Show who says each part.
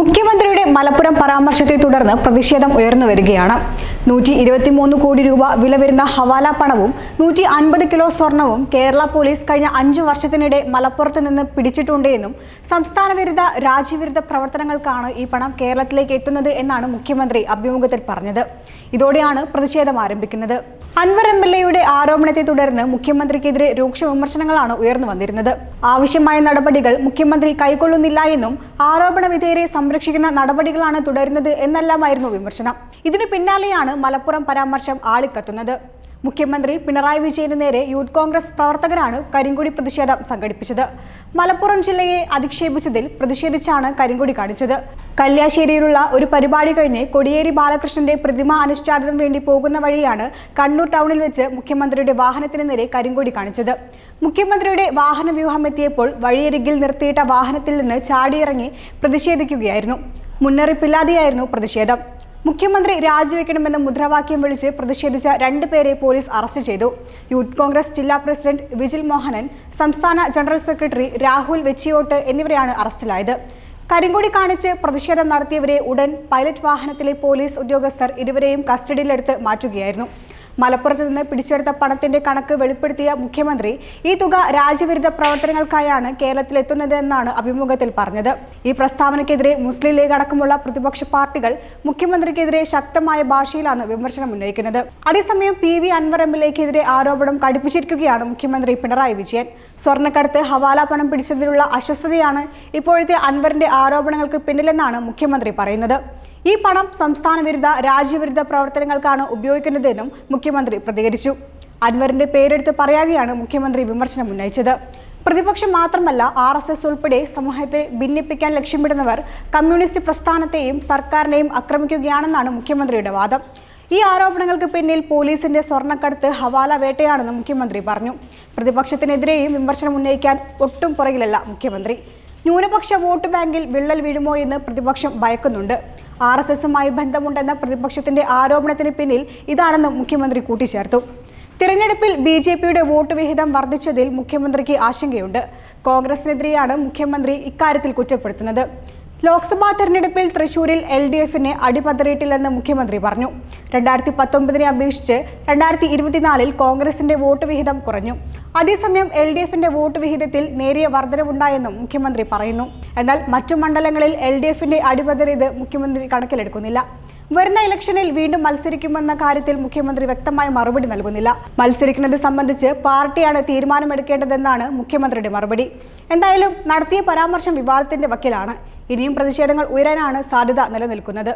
Speaker 1: മുഖ്യമന്ത്രിയുടെ മലപ്പുറം പരാമർശത്തെ തുടർന്ന് പ്രതിഷേധം ഉയർന്നു വരികയാണ്. 123 കോടി രൂപ വില വരുന്ന ഹവാല പണവും 150 കിലോ സ്വർണവും കേരള പോലീസ് കഴിഞ്ഞ 5 വർഷത്തിനിടെ മലപ്പുറത്ത് നിന്ന് പിടിച്ചിട്ടുണ്ടെന്നും സംസ്ഥാന വിരുദ്ധ രാജ്യവിരുദ്ധ പ്രവർത്തനങ്ങൾക്കാണ് ഈ പണം കേരളത്തിലേക്ക് എത്തുന്നത് എന്നാണ് മുഖ്യമന്ത്രി അഭിമുഖത്തിൽ പറഞ്ഞത്. ഇതോടെയാണ് പ്രതിഷേധം ആരംഭിക്കുന്നത്. അൻവർ എംഎൽഎയുടെ ആരോപണത്തെ തുടർന്ന് മുഖ്യമന്ത്രിക്കെതിരെ രൂക്ഷ വിമർശനങ്ങളാണ് ഉയർന്നു വന്നിരുന്നത്. ആവശ്യമായ നടപടികൾ മുഖ്യമന്ത്രി കൈക്കൊള്ളുന്നില്ല എന്നും ആരോപണ വിധേയരെ സംരക്ഷിക്കുന്ന നടപടികളാണ് തുടരുന്നത് എന്നെല്ലാമായിരുന്നു വിമർശനം. ഇതിനു പിന്നാലെയാണ് മലപ്പുറം പരാമർശം ആളിക്കത്തുന്നത്. മുഖ്യമന്ത്രി പിണറായി വിജയന് നേരെ യൂത്ത് കോൺഗ്രസ് പ്രവർത്തകരാണ് കരിങ്കൊടി പ്രതിഷേധം സംഘടിപ്പിച്ചത്. മലപ്പുറം ജില്ലയെ അധിക്ഷേപിച്ചതിൽ പ്രതിഷേധിച്ചാണ് കരിങ്കൊടി കാണിച്ചത്. കല്യാശ്ശേരിയിലുള്ള ഒരു പരിപാടി കഴിഞ്ഞ് കോടിയേരി ബാലകൃഷ്ണന്റെ പ്രതിമ അനുഷ്ഠാനത്തിന് വേണ്ടി പോകുന്ന വഴിയാണ് കണ്ണൂർ ടൗണിൽ വെച്ച് മുഖ്യമന്ത്രിയുടെ വാഹനത്തിന് നേരെ കരിങ്കൊടി കാണിച്ചത്. മുഖ്യമന്ത്രിയുടെ വാഹന വ്യൂഹം എത്തിയപ്പോൾ വഴിയരികിൽ നിർത്തിയിട്ട വാഹനത്തിൽ നിന്ന് ചാടിയിറങ്ങി പ്രതിഷേധിക്കുകയായിരുന്നു. മുന്നറിയിപ്പില്ലാതെയായിരുന്നു പ്രതിഷേധം. മുഖ്യമന്ത്രി രാജിവെക്കണമെന്ന് മുദ്രാവാക്യം വിളിച്ച് പ്രതിഷേധിച്ച 2 പേരെ പോലീസ് അറസ്റ്റ് ചെയ്തു. യൂത്ത് കോൺഗ്രസ് ജില്ലാ പ്രസിഡന്റ് വിജിൽ മോഹനൻ, സംസ്ഥാന ജനറൽ സെക്രട്ടറി രാഹുൽ വെച്ചിയോട്ട് എന്നിവരെയാണ് അറസ്റ്റിലായത്. കരിങ്കൊടി കാണിച്ച് പ്രതിഷേധം നടത്തിയവരെ ഉടൻ പൈലറ്റ് വാഹനത്തിലെ പോലീസ് ഉദ്യോഗസ്ഥർ ഇരുവരെയും കസ്റ്റഡിയിലെടുത്ത് മാറ്റുകയായിരുന്നു. മലപ്പുറത്ത് നിന്ന് പിടിച്ചെടുത്ത പണത്തിന്റെ കണക്ക് വെളിപ്പെടുത്തിയ മുഖ്യമന്ത്രി ഈ തുക രാജ്യവിരുദ്ധ പ്രവർത്തനങ്ങൾക്കായാണ് കേരളത്തിലെത്തുന്നതെന്നാണ് അഭിമുഖത്തിൽ പറഞ്ഞത്. ഈ പ്രസ്താവനയ്ക്കെതിരെ മുസ്ലിം ലീഗ് അടക്കമുള്ള പ്രതിപക്ഷ പാർട്ടികൾ മുഖ്യമന്ത്രിക്കെതിരെ ശക്തമായ ഭാഷയിലാണ് വിമർശനം ഉന്നയിക്കുന്നത്. അതേസമയം PV അൻവർ എംഎൽഎക്കെതിരെ ആരോപണം കടുപ്പിച്ചിരിക്കുകയാണ് മുഖ്യമന്ത്രി പിണറായി വിജയൻ. സ്വർണ്ണക്കടത്ത്, ഹവാല പണം പിടിച്ചതിലുള്ള അസ്വസ്ഥതയാണ് ഇപ്പോഴത്തെ അൻവറിന്റെ ആരോപണങ്ങൾക്ക് പിന്നിലെന്നാണ് മുഖ്യമന്ത്രി പറയുന്നത്. ഈ പണം സംസ്ഥാന വിരുദ്ധ രാജ്യവിരുദ്ധ പ്രവർത്തനങ്ങൾക്കാണ് ഉപയോഗിക്കുന്നതെന്നും മുഖ്യമന്ത്രി പ്രതികരിച്ചു. അൻവറിന്റെ പേരെടുത്ത് പറയാതെയാണ് മുഖ്യമന്ത്രി വിമർശനം ഉന്നയിച്ചത്. പ്രതിപക്ഷം മാത്രമല്ല, RSS ഉൾപ്പെടെ സമൂഹത്തെ ഭിന്നിപ്പിക്കാൻ ലക്ഷ്യമിടുന്നവർ കമ്മ്യൂണിസ്റ്റ് പ്രസ്ഥാനത്തെയും സർക്കാരിനെയും ആക്രമിക്കുകയാണെന്നാണ് മുഖ്യമന്ത്രിയുടെ വാദം. ഈ ആരോപണങ്ങൾക്ക് പിന്നിൽ പോലീസിന്റെ സ്വർണ്ണക്കടത്ത്, ഹവാല വേട്ടയാണെന്ന് മുഖ്യമന്ത്രി പറഞ്ഞു. പ്രതിപക്ഷത്തിനെതിരെയും വിമർശനം ഉന്നയിക്കാൻ ഒട്ടും പുറകിലല്ല മുഖ്യമന്ത്രി. ന്യൂനപക്ഷ വോട്ട് ബാങ്കിൽ വിള്ളൽ വീഴുമോ എന്ന് പ്രതിപക്ഷം ഭയക്കുന്നുണ്ട്. RSSുമായി ബന്ധമുണ്ടെന്ന പ്രതിപക്ഷത്തിന്റെ ആരോപണത്തിന് പിന്നിൽ ഇതാണെന്ന് മുഖ്യമന്ത്രി കൂട്ടിച്ചേർത്തു. തിരഞ്ഞെടുപ്പിൽ BJPയുടെ വോട്ട് വിഹിതം വർദ്ധിച്ചതിൽ മുഖ്യമന്ത്രിക്ക് ആശങ്കയുണ്ട്. കോൺഗ്രസിനെതിരെയാണ് മുഖ്യമന്ത്രി ഇക്കാര്യത്തിൽ കുറ്റപ്പെടുത്തുന്നത്. ലോക്സഭാ തെരഞ്ഞെടുപ്പിൽ തൃശൂരിൽ LDFന് അടിപതറിയിട്ടില്ലെന്ന് മുഖ്യമന്ത്രി പറഞ്ഞു. 2019 അപേക്ഷിച്ച് 2024 കോൺഗ്രസിന്റെ വോട്ട് വിഹിതം കുറഞ്ഞു. അതേസമയം LDFന്റെ വോട്ട് വിഹിതത്തിൽ നേരിയ വർധനവുണ്ടായെന്നും മുഖ്യമന്ത്രി പറയുന്നു. എന്നാൽ മറ്റു മണ്ഡലങ്ങളിൽ LDFന്റെ അടിപതറിയത് മുഖ്യമന്ത്രി കണക്കിലെടുക്കുന്നില്ല. വരുന്ന ഇലക്ഷനിൽ വീണ്ടും മത്സരിക്കുമെന്ന കാര്യത്തിൽ മുഖ്യമന്ത്രി വ്യക്തമായ മറുപടി നൽകുന്നില്ല. മത്സരിക്കുന്നത് സംബന്ധിച്ച് പാർട്ടിയാണ് തീരുമാനമെടുക്കേണ്ടതെന്നാണ് മുഖ്യമന്ത്രിയുടെ മറുപടി. എന്തായാലും നടത്തിയ പരാമർശം വിവാദത്തിന്റെ വക്കിലാണ്. ഇനിയും പ്രതിഷേധങ്ങൾ ഉയരാനാണ് സാധ്യത നിലനിൽക്കുന്നത്.